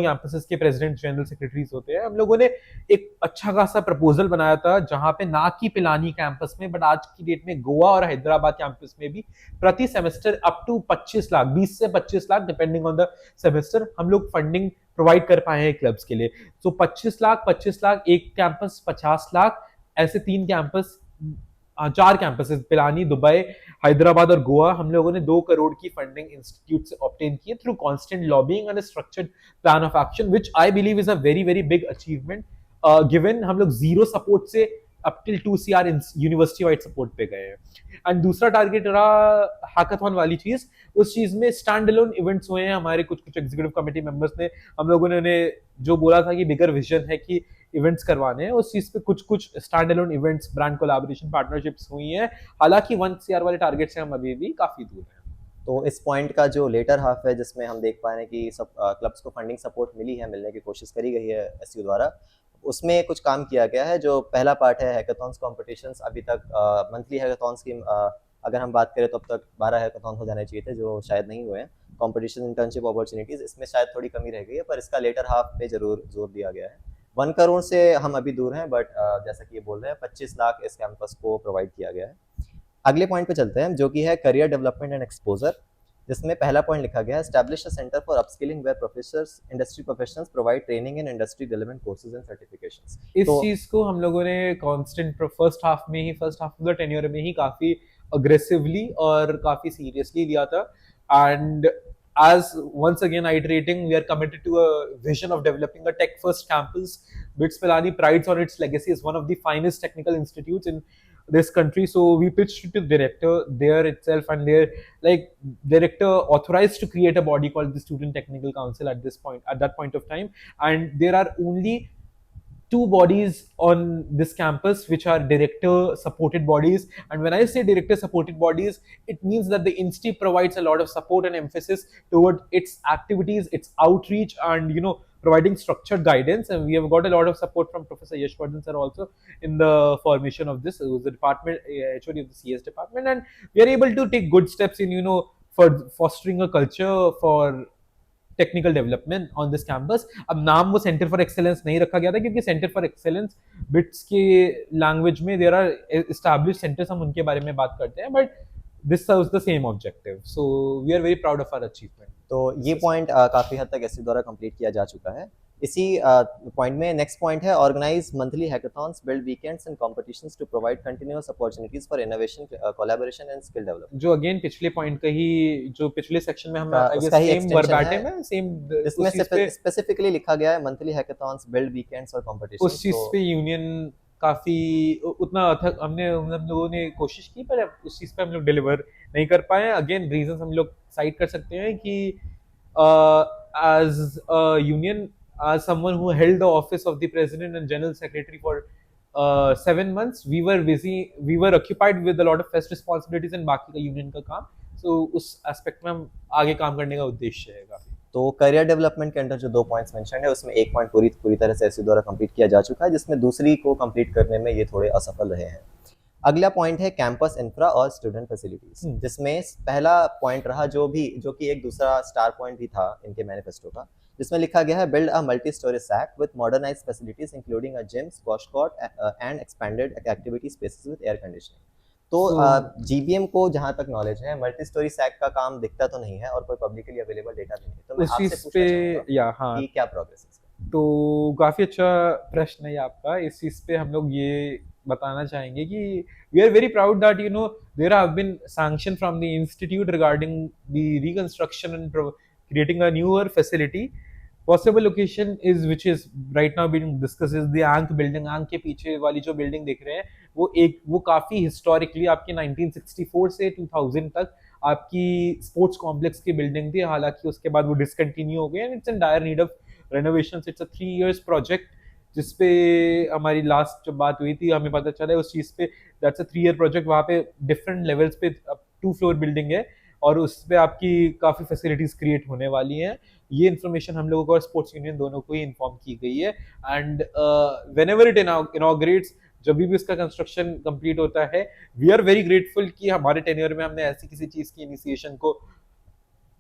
Speaker 2: कैंपसेस के प्रेसिडेंट जनरल सेक्रेटरीज होते हैं, हम लोगों ने एक अच्छा खासा प्रपोजल बनाया था, जहां पे ना कि पिलानी कैंपस में बट आज की डेट में गोवा और हैदराबाद कैंपस में भी प्रति सेमेस्टर अप टू 25 लाख, 20 से 25 lakh depending on the semester, हम लोग फंडिंग प्रोवाइड कर पाए हैं क्लब्स के लिए। तो 25 लाख एक कैंपस, 50 लाख, ऐसे 4 कैंपसेस पिलानी, दुबई, हैदराबाद और गोवा, हम लोगों ने 2 करोड़ की फंडिंग इंस्टीट्यूट से ऑब्टेन की through constant lobbying and structured plan of action, which I believe is a very very big achievement, given हम लोग जीरो सपोर्ट से up till 2 CR university wide support पे गए हैं। एंड दूसरा टारगेट रहा हैकाथॉन वाली चीज, उस चीज में स्टैंड अलोन इवेंट्स हुए हैं, हमारे कुछ एग्जीक्यूटिव कमेटी मेंबर्स ने, हम लोगों ने उन्हें जो बोला था कि बिगर विजन है कि इवेंट्स करवाने हैं, उस चीज पे कुछ stand alone events, brand collaboration, partnerships हुई हैं। हालांकि 1 CR वाले टारगेट से हम अभी भी काफी दूर हैं।
Speaker 1: तो इस पॉइंट का जो लेटर हाफ है, जिसमें हम देख पा रहे हैं कि सब क्लब्स को फंडिंग सपोर्ट मिली है, मिलने की कोशिश करी गई है एसयू द्वारा, उसमें कुछ काम किया गया है। जो पहला पार्ट है हैकाथॉन्स कॉम्पिटिशन्स, अभी तक मंथली हैकाथॉन्स की अगर हम बात करें तो अब तक 12 हैकाथॉन हो जाने चाहिए थे, जो शायद नहीं हुए हैं। कॉम्पिटिशन, इंटर्नशिप अपॉर्चुनिटीज, इसमें शायद थोड़ी कमी रह गई है, पर इसका लेटर हाफ पे जरूर जोर दिया गया है। 1 करोड़ से हम अभी दूर हैं, बट जैसा कि ये बोल रहे हैं 25 लाख इस कैंपस को प्रोवाइड किया गया है। अगले पॉइंट पे चलते हैं, जो कि है करियर डेवलपमेंट एंड एक्सपोजर, जिसमें पहला पॉइंट लिखा गया है, establish a centre for upskilling where professors, industry professionals provide training in industry relevant courses and certifications.
Speaker 2: इस चीज को हम लोगों ने constant first half of the tenure में ही काफी अग्रेसिवली और काफी सीरियसली लिया था। And as once again iterating, we are committed to a vision of developing a tech first campus. BITS Pilani prides on its legacy as one of the finest technical institutes in this country. So we pitched to the director there itself, and their director authorized to create a body called the Student Technical Council at that point of time. And there are only 2 bodies on this campus which are director supported bodies, and when I say director supported bodies, it means that the institute provides a lot of support and emphasis toward its activities, its outreach, and providing structured guidance. And we have got a lot of support from Professor Yashwardhan sir also in the formation of this, who is the department HOD of the CS department, and we are able to take good steps in for fostering a culture for technical development on this campus. अब नाम वो centre for excellence नहीं रखा गया था, क्योंकि centre for excellence BITS के language में देयर आर एस्टैब्लिश्ड सेंटर्स, हम उनके बारे में बात करते हैं, but this serves the same objective, so we are very proud of our achievement.
Speaker 1: तो ये पॉइंट काफ़ी हद तक एसयू द्वारा कंप्लीट किया जा चुका है। इसी पॉइंट में नेक्स्ट पॉइंट है organise monthly hackathons, build weekends and competitions to provide continuous opportunities for innovation, collaboration and skill development.
Speaker 2: जो अगेन पिछले पॉइंट का ही, जो पिछले सेक्शन में हम
Speaker 1: का
Speaker 2: आई
Speaker 1: उसका
Speaker 2: गेस
Speaker 1: ही
Speaker 2: सेम
Speaker 1: एक्सटेंशन है,
Speaker 2: वर्बैटिम है, सेम
Speaker 1: इसमें
Speaker 2: उस चीज पे,
Speaker 1: स्पेसिफिकली लिखा गया है मंथली हैकाथॉन्स, बिल्ड वीकेंड्स और
Speaker 2: उस
Speaker 1: कॉम्पिटिशंस।
Speaker 2: चीज
Speaker 1: तो
Speaker 2: पे यूनियन काफी उतना अथक हमने हम लोगों ने कोशिश की, पर उस चीज पे हम लोग डिलीवर नहीं कर पाए। अगेन रीजन हम लोग साइड कर सकते हैं कि as a union, as someone who held the office of the president and general secretary for 7 months, we were busy, we were occupied with a lot of fest responsibilities and बाकी का union का काम, so उस aspect में हम आगे काम करने का उद्देश्य है काफी।
Speaker 1: तो करियर डेवलपमेंट के अंदर जो 2 पॉइंट्स मेंशन है उसमें एक पॉइंट पूरी पूरी तरह से एसयू द्वारा कंप्लीट किया जा चुका है, जिसमें दूसरी को कंप्लीट करने में ये थोड़े असफल रहे हैं। अगला पॉइंट है कैंपस इंफ्रा और स्टूडेंट फैसिलिटीज, जिसमें पहला पॉइंट रहा जो कि एक दूसरा स्टार पॉइंट भी था इनके मैनिफेस्टो का, जिसमें लिखा गया है build a multi storey SAC with modernised facilities including a gym, squash court and expanded activity spaces with air conditioning. तो जीबीएम को जहां तक नॉलेज है मल्टी स्टोरी सैक का काम दिखता तो नहीं है और कोई पब्लिकली अवेलेबल डेटा भी नहीं है, तो मैं
Speaker 2: उस
Speaker 1: आपसे
Speaker 2: चीज
Speaker 1: पूछना
Speaker 2: पे
Speaker 1: चाहूंगा
Speaker 2: या हाँ,
Speaker 1: कि क्या प्रोग्रेस है इसका।
Speaker 2: तो काफी अच्छा प्रश्न है आपका। इस चीज पे हम लोग ये बताना चाहेंगे कि we are very proud that there have been sanction from the institute regarding the reconstruction and creating a newer facility. Possible location is which is right now being discuss is the आंक building. आंक के पीछे वाली जो building देख रहे हैं वो काफी हिस्टोरिकली आपकी 1964 से 2000 तक आपकी स्पोर्ट्स कॉम्प्लेक्स की बिल्डिंग थी। हालांकि उसके बाद वो डिसकंटिन्यू हो गई and it's in dire need of renovation. It's a 3 years project, जिसपे हमारी लास्ट जब बात हुई थी हमें पता चला उस चीज पे दैट्स अ 3 year प्रोजेक्ट। वहाँ पे डिफरेंट लेवल्स पे 2 floor बिल्डिंग है और उस पे आपकी काफी फैसिलिटीज क्रिएट होने वाली हैं। ये इन्फॉर्मेशन हम लोगों को और स्पोर्ट्स यूनियन दोनों को ही इन्फॉर्म की गई है। And when ever it inaugurates, जब भी इसका कंस्ट्रक्शन कंप्लीट होता है, वी आर वेरी ग्रेटफुल कि हमारे टेन्योर में हमने ऐसी किसी चीज की इनिशिएशन को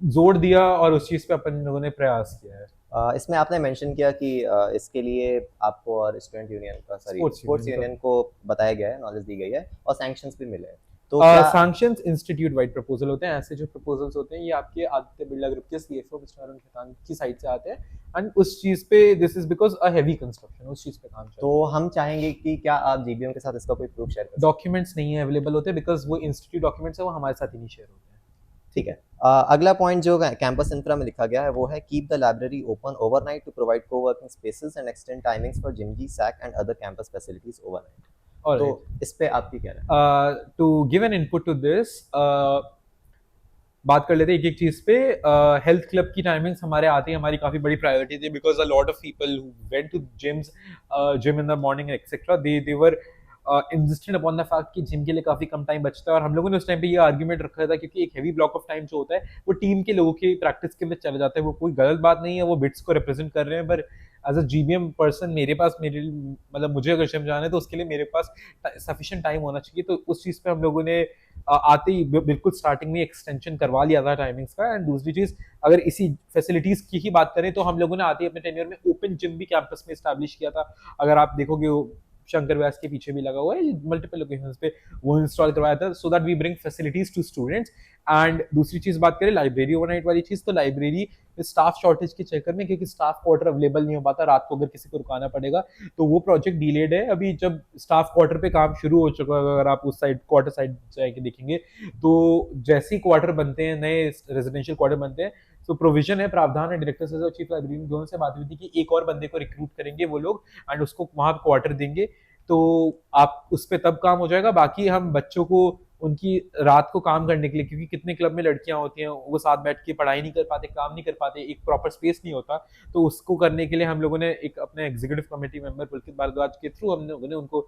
Speaker 2: जोड़ दिया और उस चीज पे अपन लोगों ने प्रयास किया है।
Speaker 1: इसमें आपने मेंशन किया कि इसके लिए आपको और स्टूडेंट यूनियन का स्पोर्ट्स यूनियन को बताया गया है, नॉलेज दी गई है और सैंक्शंस भी मिले हैं। तो
Speaker 2: सैंक्शंस इंस्टीट्यूट वाइड प्रपोजल होते हैं। ऐसे जो प्रपोजल्स होते हैं ये आपके आदित्य बिरला ग्रुप के सीएफओ मिस्टर अरुण खेतान की साइड से आते हैं एंड उस चीज पे this is because a heavy construction, उस चीज पे काम चल रहा है।
Speaker 1: तो हम चाहेंगे कि क्या आप जीबीएम के साथ इसका कोई प्रूफ शेयर कर
Speaker 2: डॉक्यूमेंट्स नहीं है अवेलेबल होते बिकॉज वो इंस्टीट्यूट डॉक्यूमेंट्स है, वो हमारे साथ ही नहीं शेयर होते हैं।
Speaker 1: ठीक है। अगला पॉइंट जो कैंपस इंफ्रा में लिखा गया है वो है keep the library open overnight to provide coworking spaces and extend timings for जिमजी, SAC and other campus facilities overnight. तो इस पे आपकी क्या राय?
Speaker 2: To give an input to this, बात कर लेते हैं एक एक चीज पे। हेल्थ क्लब की टाइमिंग्स हमारे आते ही हमारी काफी बड़ी प्रायोरिटी थी because a lot of people who went to gyms, gym in the morning etcetera, they were insistent upon the fact कि जिम के लिए काफी कम टाइम बचता है। और हम लोगों ने उस टाइम पे ये आर्ग्यूमेंट रखा था क्योंकि एक हेवी ब्लॉक ऑफ टाइम जो होता है वो टीम के लोगों की प्रैक्टिस के लिए चले जाता है। वो कोई गलत बात नहीं है, वो बिट्स को रिप्रेजेंट कर रहे हैं, पर एज अ जीबीएम पर्सन मेरे पास मतलब मुझे अगर जिम जाना है तो उसके लिए मेरे पास सफिशिएंट टाइम होना चाहिए। तो उस चीज पे हम लोगों ने आते ही बिल्कुल स्टार्टिंग में एक्सटेंशन करवा लिया था टाइमिंग्स का। एंड दूसरी चीज, अगर इसी फैसिलिटीज की ही बात करें तो हम लोगों ने आते ही अपने टेन्योर में ओपन जिम भी कैंपस में स्टैब्लिश किया था। अगर आप देखोगे शंकर व्यास के पीछे भी लगा हुआ है, मल्टीपल लोकेशंस पे वो इंस्टॉल करवाया था so that we bring facilities to students. And दूसरी चीज बात करें लाइब्रेरी ओवरनाइट वाली चीज, तो लाइब्रेरी स्टाफ शॉर्टेज के चक्कर में, क्योंकि स्टाफ क्वार्टर अवेलेबल नहीं हो पाता, रात को अगर किसी को रुकाना पड़ेगा तो वो प्रोजेक्ट डिलेड है। अभी जब स्टाफ क्वार्टर पे काम शुरू हो चुका है, अगर आप उस साइड क्वार्टर साइड जाके देखेंगे तो जैसे ही क्वार्टर बनते हैं, नए रेजिडेंशियल क्वार्टर बनते हैं, तो प्रोविजन है, प्रावधान है, डायरेक्टर से चीफ लाइब्रेरी दोनों से बात हुई थी कि एक और बंदे को रिक्रूट करेंगे वो लोग एंड उसको वहां क्वार्टर देंगे, तो आप उस पर तब काम हो जाएगा। बाकी हम बच्चों को उनकी रात को काम करने के लिए, क्योंकि कितने क्लब में लड़कियां होती हैं वो साथ बैठ के पढ़ाई नहीं कर पाते, काम नहीं कर पाते, एक प्रॉपर स्पेस नहीं होता, तो उसको करने के लिए हम लोगों ने एक अपने एग्जीक्यूटिव कमेटी मेंबर पुलकित भारद्वाज के थ्रू हम लोगों ने उनको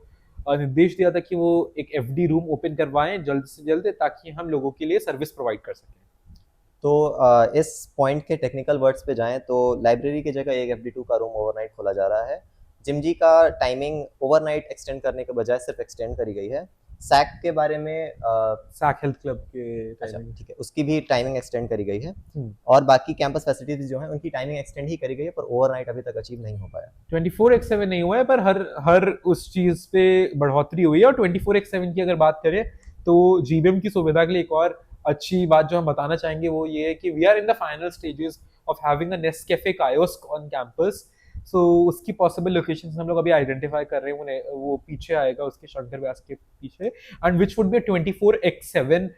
Speaker 2: निर्देश दिया था कि वो एक एफडी रूम ओपन करवाएं जल्द से जल्द, ताकि हम लोगों के लिए सर्विस प्रोवाइड कर सकें।
Speaker 1: तो इस पॉइंट के टेक्निकल वर्ड्स पे जाएं तो लाइब्रेरी की जगह एक FD2 का रूम ओवरनाइट खोला जा रहा है। जिमजी का टाइमिंग ओवरनाइट एक्सटेंड करने के बजाय सिर्फ एक्सटेंड करी गई है। सैक के बारे में
Speaker 2: सैक हेल्थ क्लब के
Speaker 1: अच्छा ठीक है, उसकी भी टाइमिंग एक्सटेंड करी गई है और बाकी कैंपस फैसिलिटीज जो हैं उनकी टाइमिंग एक्सटेंड ही करी गई है, पर ओवरनाइट अभी तक अचीव नहीं हो पाया।
Speaker 2: 24/7 नहीं हुआ है, पर हर उस चीज पे बढ़ोतरी हुई है। और 24/7 की अगर बात करें तो जीबीएम की सुविधा के लिए एक और अच्छी बात जो हम बताना चाहेंगे वो ये है कि we are in the final stages of having a Nescafe kiosk on campus. So उसकी पॉसिबल लोकेशंस हम लोग अभी आइडेंटिफाई कर रहे हैं, वो पीछे आएगा उसके शंकर व्यास के पीछे, and which would be 24x7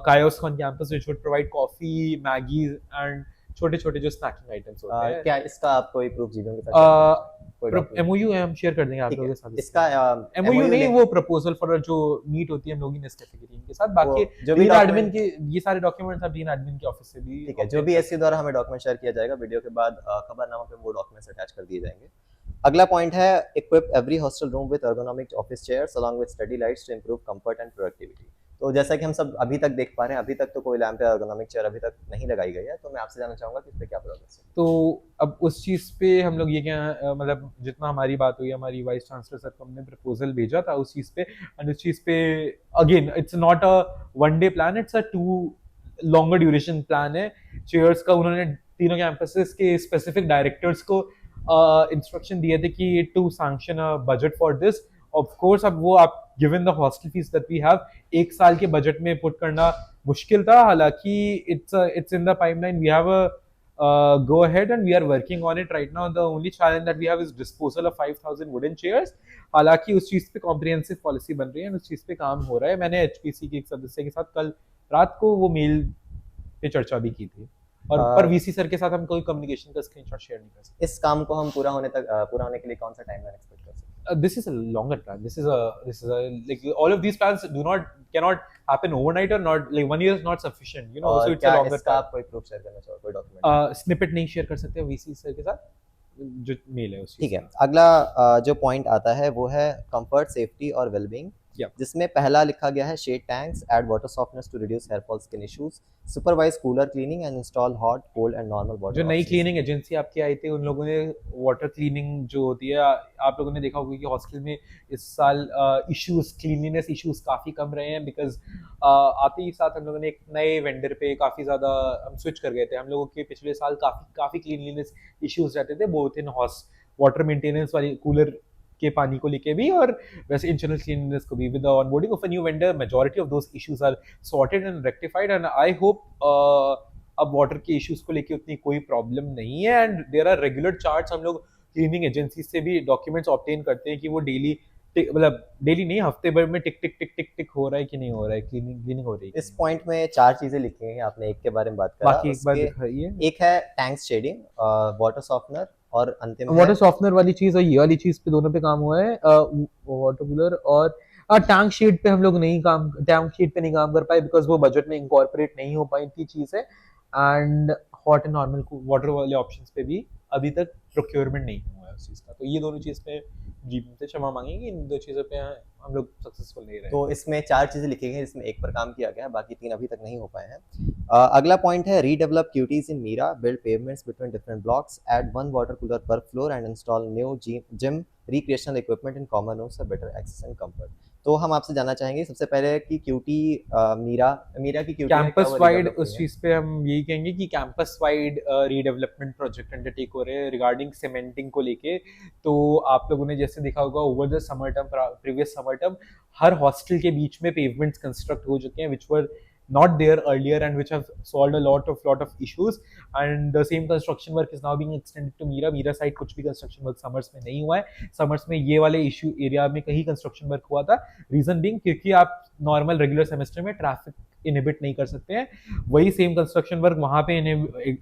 Speaker 2: kiosk on campus which would provide coffee, Maggi and छोटे छोटे जो स्नैकिंग आइटम्स होते हैं।
Speaker 1: क्या इसका आप कोई प्रूफ जीवन के साथ share करना चाहेंगे? कोई document?
Speaker 2: एमओयू है, हम शेयर कर देंगे आप
Speaker 1: ठीक
Speaker 2: लोगों
Speaker 1: है
Speaker 2: के साथ।
Speaker 1: इसका
Speaker 2: एमओयू नहीं,
Speaker 1: ले-
Speaker 2: वो प्रपोजल फॉर जो मीट होती है हम लोग नेस्कैफे की टीम के साथ, बाकी
Speaker 1: वो जो भी
Speaker 2: डीन एडमिन
Speaker 1: document-
Speaker 2: के ये सारे डॉक्यूमेंट्स आप डीन एडमिन के ऑफिस से भी
Speaker 1: ठीक है जो भी एससी द्वारा हमें डॉक्यूमेंट शेयर किया जाएगा वीडियो के बाद खबरनामा पे वो डॉक्यूमेंट्स अटैच कर दिए जाएंगे। अगला पॉइंट है equip every hostel room with ergonomic office chairs along with study lights to improve comfort and productivity. तो जैसा कि हम सब अभी तक देख पा रहे हैं, अभी तक तो कोई लैम्प या ergonomic चेयर अभी तक नहीं लगाई गई है, तो मैं आपसे जानना चाहूंगा कि इस पे क्या प्रोग्रेस है।
Speaker 2: तो अब उस चीज़ पे हम लोग ये क्या मतलब जितना हमारी बात हुई, हमारी वाइस चांसलर सर को हमने प्रपोजल भेजा था उस चीज़ पे, एंड उस चीज़ पे again it's not a one day plan, it's a to longer duration plan है। चेयर्स का उन्होंने तीनों कैंपसेस के स्पेसिफिक डायरेक्टर्स को इंस्ट्रक्शन दिए थे कि to sanction a budget for this. Of course अब वो आप given the hostel fees that we have, एक साल के बजट में पुट करना मुश्किल था, हालांकि it's in the pipeline, we have a go ahead and we are working on it right now. The only challenge that we have is disposal of 5,000 wooden chairs. हालांकि उस चीज पे कॉम्प्रिहेंसिव पॉलिसी बन रही है, उस चीज पे काम हो रहा है। मैंने एचपीसी के एक सदस्य के साथ कल रात को वो मेल पे चर्चा भी की थी, और पर वीसी सर के साथ हम कोई कम्युनिकेशन का स्क्रीनशॉट शेयर नहीं कर सकते।
Speaker 1: इस काम को हम पूरा होने के लिए कौन सा टाइमलाइन एक्सपेक्ट कर सकते हैं?
Speaker 2: This is a longer plan. This is a like all of these plans cannot happen overnight, or not like 1 year is not sufficient, you know.
Speaker 1: और
Speaker 2: So it's a
Speaker 1: क्या
Speaker 2: longer
Speaker 1: इसका
Speaker 2: plan.
Speaker 1: आप कोई proof share करना चाहो, कोई document?
Speaker 2: Snippet नहीं share कर सकते वीसी सर के साथ, जो मेल है उस चीज
Speaker 1: ठीक है अगला जो पॉइंट आता है वो है कंफर्ट, सेफ्टी और वेलबींग,
Speaker 2: Yeah.
Speaker 1: जिसमें पहला लिखा गया है shade tanks, add water softness to reduce hair fall, skin issues, supervise cooler cleaning and install hot, cold and normal water.
Speaker 2: जो नई क्लीनिंग एजेंसी आपकी आई थी उन लोगों ने वाटर क्लीनिंग जो होती है, आप लोगों ने देखा होगा कि हॉस्टल में इस साल इश्यूज, क्लीनलीनेस इश्यूज काफ़ी कम रहे हैं, बिकॉज आते ही साथ हम लोगों ने एक नए वेंडर पे काफ़ी ज़्यादा हम स्विच कर गए थे। हम लोगों के पिछले साल काफ़ी क्लीनलीनेस इश्यूज रहते थे, बोथ इन वाटर मेंटेनेंस वाली कूलर के पानी को लेके भी, और वैसे इंटरनल क्लीननेस को भी। With the onboarding of a new vendor majority of those issues are sorted and rectified, and I hope अब वाटर के इश्यूज को लेके उतनी कोई प्रॉब्लम नहीं है। And there are regular charts, हम लोग क्लीनिंग एजेंसी से भी डॉक्यूमेंट्स ऑब्टेन करते हैं कि वो डेली, मतलब डेली नहीं, हफ्ते भर में टिक टिक टिक टिक टिक हो रहा है कि नहीं हो रहा है, क्लीनिंग हो रही है।
Speaker 1: इस पॉइंट में 4 चीजें लिखी हैं, आपने एक के बारे में बात करा,
Speaker 2: बाकी एक बार
Speaker 1: उसके
Speaker 2: दिखाइए।
Speaker 1: एक है टैंक्स शेडिंग, वाटर सॉफ्टनर, और अंतिम है
Speaker 2: वाटर सॉफ्टनर वाली चीज और ये वाली चीज पे दोनों पे काम हुआ है। वाटर कूलर और टैंक शीट पे हम लोग टैंक शीट पे नहीं काम कर पाए, बिकॉज वो बजट में इंकॉर्पोरेट नहीं हो पाई थी चीज है। And hot and normal water वाले ऑप्शंस पे भी अभी तक प्रोक्योरमेंट नहीं हुआ है उस चीज का, तो ये दोनों चीज पे जीपी से क्षमा मांगेंगे, इन दो चीजों पे हम लोग सक्सेसफुल नहीं रहे।
Speaker 1: तो इसमें 4 चीजें लिखी गई हैं, जिसमें एक पर काम किया गया है, बाकी 3 अभी तक नहीं हो पाए हैं। अगला पॉइंट है redevelop cuties in Meera, build pavements between different blocks, add 1 water cooler per floor and install new gym recreational equipment in common rooms for better access and comfort. तो हम आपसे जानना चाहेंगे सबसे पहले कि क्यूटी मीरा की क्यूटी
Speaker 2: कैंपस वाइड उस चीज पे हम यही कहेंगे कि campus wide redevelopment project undertake हो रहे हैं रिगार्डिंग सीमेंटिंग को लेके। तो आप लोगों ने जैसे देखा होगा over the summer term, previous summer term, her hostel के बीच में पेवमेंट्स कंस्ट्रक्ट हो चुके हैं विच वर not there earlier and which have solved a lot of issues, and the same construction work is now being extended to Mira side। कुछ भी construction work summers में नहीं हुआ है, summers में ये वाले issue area में कहीं construction work हुआ था, reason being क्योंकि आप normal regular semester में traffic इनहिबिट नहीं कर सकते हैं, वही सेम कंस्ट्रक्शन वर्क वहाँ पे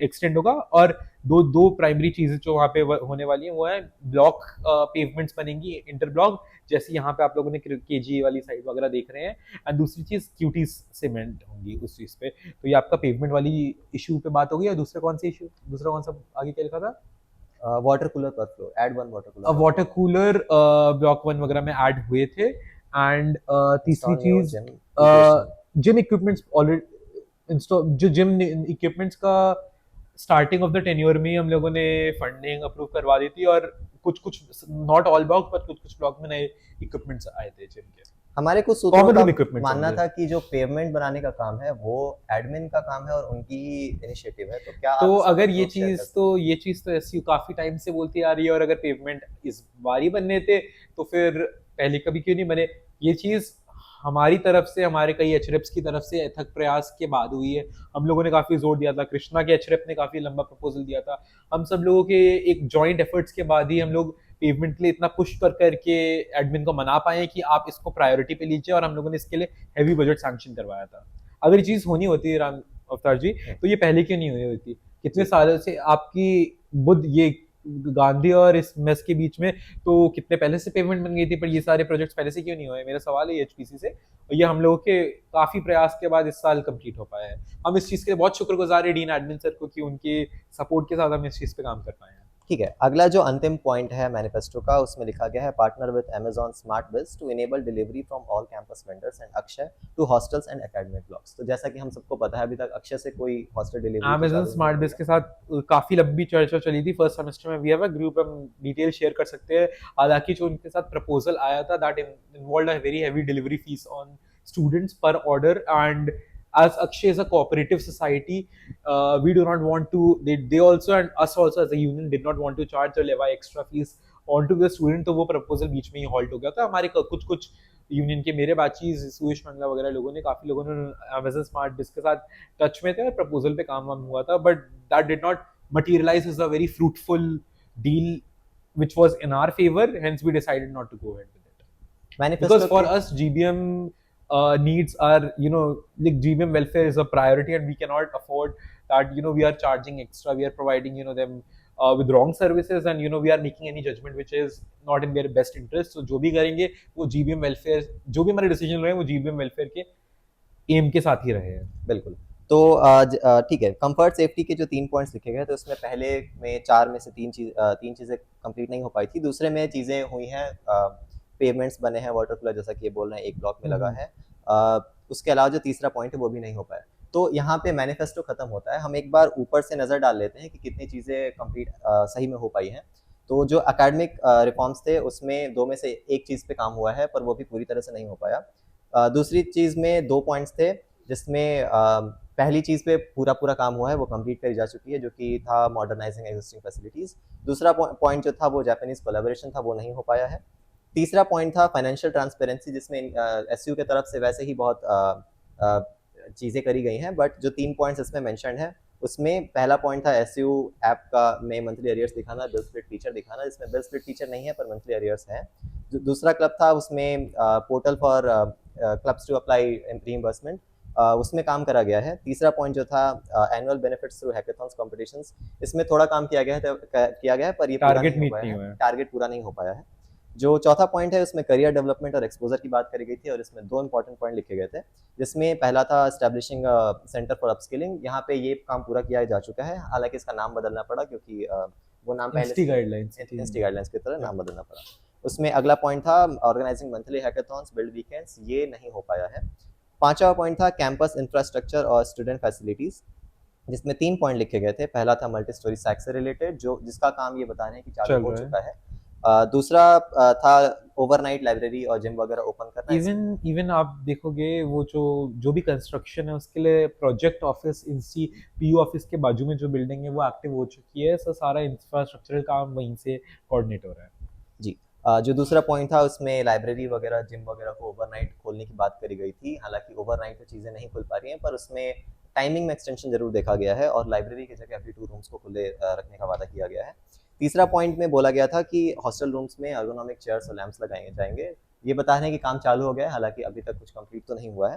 Speaker 2: एक्सटेंड होगा। और दो प्राइमरी चीजें जो वहाँ पे होने वाली है वो है ब्लॉक पेवमेंट्स बनेंगी इंटर ब्लॉक, जैसे यहाँ पे आप लोगों ने केजी वाली साइड वगैरह देख रहे हैं, एंड दूसरी चीज क्यूटी सीमेंट होंगी उस चीज पे। तो ये आपका पेवमेंट वाली इशू पे बात होगी। और दूसरा कौन सा आगे क्या लिखा था?
Speaker 1: Water cooler per floor, add 1 water cooler.
Speaker 2: Water cooler block 1 वगैरह में ऐड हुए थे। एंड तीसरी चीज जिम इक्विपमेंट्स ऑलरेडी इंस्टॉल, जो जिम इक्विपमेंट्स का स्टार्टिंग ऑफ द टेन्योर में हम लोगों ने फंडिंग अप्रूव करवा दी थी, और कुछ नॉट ऑल ब्लॉक पर कुछ ब्लॉक में नए इक्विपमेंट्स आए थे जिम के।
Speaker 1: हमारे कुछ सूत्रों का मानना था कि जो पेवमेंट बनाने का काम है वो एडमिन का काम है और उनकी इनिशिएटिव है, तो क्या
Speaker 2: तो अगर ये चीज तो एसयू काफी टाइम से बोलती आ रही है, और अगर पेवमेंट इस बार ही बनने थे तो फिर पहले कभी क्यों नहीं बने? ये चीज हमारी तरफ से, हमारे कई एचरेप्स की तरफ से अथक प्रयास के बाद हुई है। हम लोगों ने काफी जोर दिया था, कृष्णा के एचरेप ने काफी लंबा प्रपोजल दिया था। हम सब लोगों के एक जॉइंट एफर्ट्स के बाद ही हम लोग पेमेंट के लिए इतना पुश कर करके एडमिन को मना पाए कि आप इसको प्रायोरिटी पे लीजिए, और हम लोगों ने इसके लिए हैवी बजट सैंक्शन करवाया था। अगर ये चीज होनी होती है राम अवतार जी, तो ये पहले क्यों नहीं हुई होती? कितने सालों से आपकी बुद्ध ये गांधी और इस मेस के बीच में तो कितने पहले से पेमेंट बन गई थी, पर ये सारे प्रोजेक्ट्स पहले से क्यों नहीं हुए? मेरा सवाल है एचपीसी से, और ये हम लोगों के काफी प्रयास के बाद इस साल कंप्लीट हो पाया है। हम इस चीज के लिए बहुत शुक्रगुजार है डीन एडमिन सर को कि उनके सपोर्ट के साथ हम इस चीज पे काम कर पाए हैं।
Speaker 1: ठीक है, अगला जो अंतिम पॉइंट है मैनिफेस्टो का, उसमें लिखा गया है partner with Amazon smart biz to enable delivery from all campus vendors and Akshay to hostels and academic blocks. तो जैसा कि हम सबको पता है, अभी तक अक्षय से कोई हॉस्टल डिलीवरी
Speaker 2: Amazon स्मार्ट बिज के साथ काफी लंबी चर्चा चली थी फर्स्ट सेमेस्टर में। वी हैव अ ग्रुप, हम डिटेल शेयर कर सकते हैं। हालांकि जो उनके साथ प्रपोजल आया था that involved a very heavy delivery fees on students per order, and as Akshay is a cooperative society, we do not want to, they also and us also as a union did not want to charge or levy extra fees onto the student, तो वो proposal बीच में ही halt हो गया था। हमारे कुछ कुछ union के मेरे बाचीज सुरेश मंगला वगैरह लोगों ने, काफी लोगों ने Amazon स्मार्ट बिज के साथ टच में थे और प्रपोजल पे काम वाम हुआ था, but that did not materialize as a very fruitful deal which was in our favor, hence we decided not to go ahead with it.
Speaker 1: Manifesto
Speaker 2: Because for us GBM needs are, you know, like GBM welfare is a priority and we cannot afford that, you know, we are charging extra, we are providing, you know, them with wrong services, and you know we are making any judgment which is not in their best interest. So जो भी करेंगे वो GBM welfare, जो भी हमारे decision रहे वो GBM welfare के एम के साथ ही रहे हैं।
Speaker 1: बिल्कुल। तो ठीक है, कंफर्ट सेफ्टी के जो 3 पॉइंट्स लिखे गए थे उसमें पहले में 4 में से 3 चीज़ें कंप्लीट नहीं हो पाई थी। दूसरे में चीज़ें हुई हैं, पेमेंट्स बने हैं, वाटर कूलर जैसा कि ये बोल रहे हैं 1 ब्लॉक में लगा है। उसके अलावा जो तीसरा पॉइंट है वो भी नहीं हो पाया। तो यहाँ पे मैनिफेस्टो खत्म होता है। हम एक बार ऊपर से नज़र डाल लेते हैं कि कितनी चीज़ें कंप्लीट सही में हो पाई हैं। तो जो एकेडमिक रिफॉर्म्स थे उसमें 2 में से 1 चीज़ पे काम हुआ है, पर वो भी पूरी तरह से नहीं हो पाया। दूसरी चीज़ में 2 पॉइंट्स थे जिसमें पहली चीज़ पे पूरा काम हुआ है, वो कंप्लीट करी जा चुकी है, जो कि था मॉडर्नाइजिंग एग्जिस्टिंग फैसिलिटीज़। दूसरा पॉइंट जो था वो जापानीज़ कोलैबोरेशन था, वो नहीं हो पाया है। तीसरा पॉइंट था फाइनेंशियल ट्रांसपेरेंसी, जिसमें एसयू के तरफ से वैसे ही बहुत चीज़ें करी गई हैं, बट जो 3 पॉइंट्स इसमें मेंशन्ड है उसमें पहला पॉइंट था एसयू ऐप का में मंथली अरियर्स दिखाना, बिल स्प्लिट फीचर दिखाना, जिसमें बिल स्प्लिट फीचर नहीं है पर मंथली अरियर्स है। जो दूसरा क्लब था उसमें portal for clubs to apply reimbursement, उसमें काम करा गया है। तीसरा पॉइंट जो था annual benefits through hackathons competitions, इसमें थोड़ा काम किया गया है पर ये
Speaker 2: टारगेट मीट नहीं हुआ है,
Speaker 1: टारगेट पूरा नहीं हो पाया है। जो चौथा पॉइंट है उसमें करियर डेवलपमेंट और एक्सपोजर की बात करी गई थी, और इसमें 2 इंपॉर्टेंट पॉइंट लिखे गए थे, जिसमें पहला था एस्टैब्लिशिंग सेंटर फॉर अपस्किलिंग। यहाँ पे ये काम पूरा किया जा चुका है, हालांकि इसका नाम बदलना पड़ा क्योंकि वो नाम पहले इंस्टी गाइडलाइंस की तरह नाम बदलना पड़ा। उसमें अगला पॉइंट था organising monthly hackathons, build weekends, ये नहीं हो पाया है। पांचवा पॉइंट था कैंपस इंफ्रास्ट्रक्चर और स्टूडेंट फैसिलिटीज, जिसमें 3 पॉइंट लिखे गए थे। पहला था मल्टी स्टोरी सैक से रिलेटेड, जो जिसका काम ये बता रहे हैं कि चालू हो चुका है। दूसरा था ओवरनाइट लाइब्रेरी और जिम वगैरह ओपन करना।
Speaker 2: इवन आप देखोगे वो जो भी कंस्ट्रक्शन है उसके लिए प्रोजेक्ट ऑफिस इंस्टी पीयू ऑफिस के बाजू में जो बिल्डिंग है वो एक्टिव हो चुकी है, सो सारा इंफ्रास्ट्रक्चरल काम वहीं से कोऑर्डिनेट हो रहा है
Speaker 1: जी। जो दूसरा पॉइंट था उसमें लाइब्रेरी वगैरह जिम वगैरह को ओवरनाइट खोलने की बात करी गई थी। हालांकि ओवरनाइट में चीज़ें नहीं खुल पा रही हैं, पर उसमें टाइमिंग में एक्सटेंशन जरूर देखा गया है और लाइब्रेरी की जगह अभी 2 रूम्स को खुले रखने का वादा किया गया है। तीसरा पॉइंट में बोला गया था कि हॉस्टल रूम्स में एर्गोनॉमिक चेयर्स और लैंप्स लगाए जाएंगे, ये बता रहे हैं कि काम चालू हो गया है, हालांकि अभी तक कुछ कंप्लीट तो नहीं हुआ है।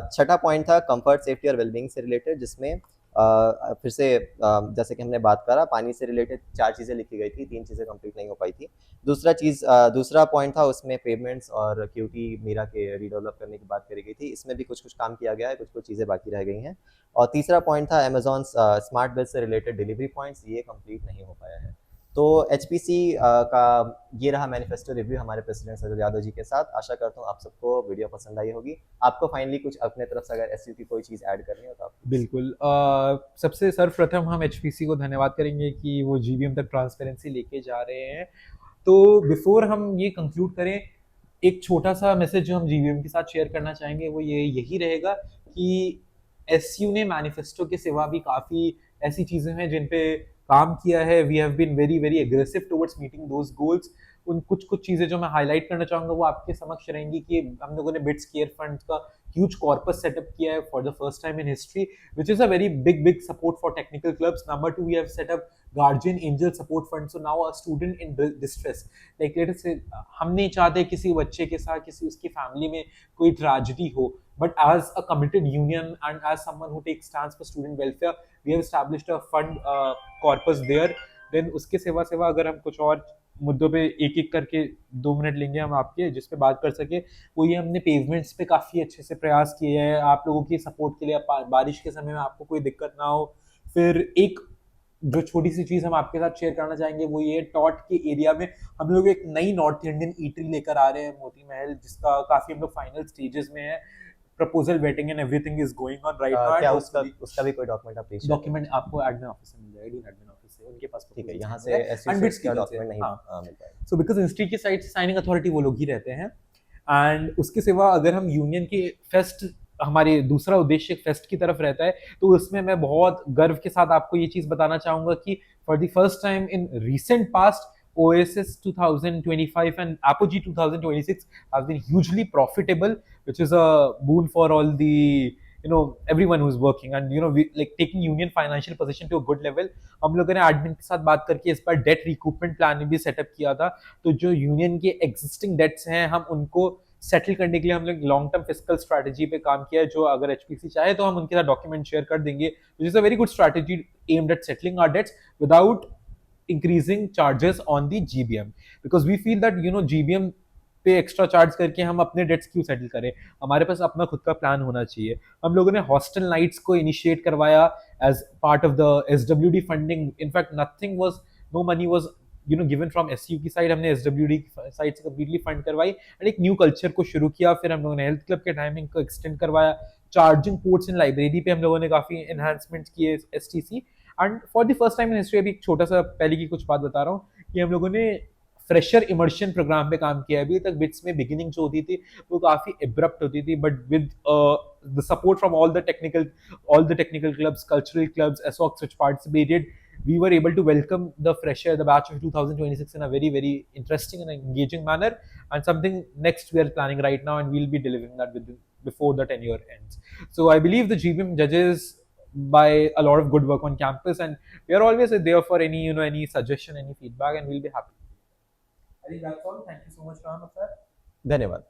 Speaker 1: छठा पॉइंट था कंफर्ट सेफ्टी और वेलबींग से रिलेटेड, जिसमें फिर से जैसे कि हमने बात करा, पानी से रिलेटेड 4 चीज़ें लिखी गई थी, 3 चीज़ें कंप्लीट नहीं हो पाई थी। दूसरा पॉइंट था उसमें पेमेंट्स और क्यूटी मीरा के रीडेवलप करने की बात करी गई थी, इसमें भी कुछ काम किया गया है, कुछ चीज़ें बाकी रह गई हैं। और तीसरा पॉइंट था अमेजॉन स्मार्ट बिल से रिलेटेड डिलीवरी पॉइंट्स, ये कंप्लीट नहीं हो पाया है। तो एचपीसी का ये रहा मैनिफेस्टो रिव्यू हमारे प्रेसिडेंट सजल यादव जी के साथ। आशा करता हूँ आप सबको वीडियो पसंद आई होगी। आपको फाइनली कुछ अपने तरफ से अगर एसयू की कोई चीज़ ऐड करनी हो तो आप
Speaker 2: बिल्कुल। सबसे सर्वप्रथम हम एचपीसी को धन्यवाद करेंगे कि वो जीबीएम तक ट्रांसपेरेंसी लेके जा रहे हैं। तो बिफोर हम ये कंक्लूड करें, एक छोटा सा मैसेज जो हम जीबीएम के साथ शेयर करना चाहेंगे वो यही रहेगा कि एसयू ने मैनिफेस्टो के सिवा भी काफ़ी ऐसी चीज़ें हैं जिन पे काम किया है, we have been very very aggressive towards meeting those goals. उन कुछ कुछ चीज़ें जो मैं हाईलाइट करना चाहूँगा वो आपके समक्ष रहेंगी कि हम लोगों ने बिट्स केयर फंड का ह्यूज कॉर्पस सेटअप किया है for the first time in history, which is a very big support for technical clubs. Number two, we have set up guardian angel support fund, so now a student in distress, like let us say, हम नहीं चाहते किसी बच्चे के साथ किसी उसकी family में कोई ट्रेजेडी हो, but as a committed union and as someone who takes stance for student welfare, we have established a fund corpus there. Then उसके सेवा सेवा अगर हम कुछ और मुद्दों पे एक एक करके 2 मिनट लेंगे हम आपके जिस पे बात कर सके, वो ये हमने पेवमेंट्स पे काफ़ी अच्छे से प्रयास किए हैं आप लोगों की सपोर्ट के लिए, बारिश के समय में आपको कोई दिक्कत ना हो। फिर एक जो छोटी सी चीज़ हम आपके साथ शेयर करना चाहेंगे वो ये, टॉट के एरिया में हम लोग एक नई नॉर्थ इंडियन ईटरी लेकर आ रहे हैं, मोती महल, जिसका काफ़ी हम लोग फाइनल स्टेजेस में है। Proposal waiting and everything is going on right now.
Speaker 1: क्या उसका भी कोई डॉक्यूमेंट आप प्लीज
Speaker 2: डॉक्यूमेंट आपको एडमिन ऑफिस से मिल जाएगा, डीन एडमिन ऑफिस से, उनके पास
Speaker 1: ठीक है, यहाँ से एसयूसीएस का डॉक्यूमेंट नहीं मिल पाएगा।
Speaker 2: सो बिकॉज इंस्टीट्यूट की साइड से साइनिंग अथॉरिटी वो लोग ही रहते हैं। एंड उसके सिवा अगर हम यूनियन के फेस्ट, हमारे दूसरा उद्देश्य फेस्ट की तरफ रहता है, तो उसमें मैं बहुत गर्व के साथ आपको ये चीज़ बताना चाहूँगा कि for the first time in recent past, OSS 2025 and Apogee 2026 have been hugely profitable, which is a boon for all the, you know, everyone who's working, and you know, we like taking union financial position to a good level. हम लोगों ने admin के साथ बात करके इस बार date रिकूपमेंट plan भी setup किया था, तो जो यूनियन के एग्जिस्टिंग डेट्स हैं हम उनको सेटल करने के लिए हम लोग लॉन्ग टर्म फिजिकल स्ट्रैटेजी पे काम किया है, जो अगर एचपीसी चाहे तो हम उनके साथ डॉक्यूमेंट शेयर कर देंगे, which is a very good strategy aimed at settling our debts without increasing charges on the GBM, because we feel that, you know, GBM पे एक्स्ट्रा चार्ज करके हम अपने डेट्स क्यों सेटल करें, हमारे पास अपना खुद का प्लान होना चाहिए। हम लोगों ने हॉस्टल नाइट्स को इनिशिएट करवाया as part of the SWD funding. In fact nothing was, no money was given from SU की साइड, हमने SWD की साइड से कंप्लीटली फंड करवाई एंड एक न्यू कल्चर को शुरू किया। फिर हम लोगों ने हेल्थ क्लब के टाइमिंग को एक्सटेंड करवाया, चार्जिंग पोर्ट्स इन लाइब्रेरी पे हम लोगों ने काफ़ी एनहांसमेंट किए STC। And for the first time in history, अभी छोटा सा पहले की कुछ बात बता रहा हूँ कि हम लोगों ने फ्रेशर इमर्शन प्रोग्राम पे काम किया। अभी तक बिट्स में बिगिनिंग जो होती थी वो काफ़ी एब्रप्ट होती थी, but with the support from all the technical clubs, cultural clubs, assocs which participated, we were able to welcome the batch of 2026 in a very very interesting and engaging manner, and something next we are planning right now, and we'll be delivering that before the tenure ends. So I believe the GBM judges by a lot of good work on campus, and we are always there for any, you know, any suggestion, any feedback, and we'll be happy. I think that's all. Thank you so much, Ram, sir.
Speaker 1: धन्यवाद।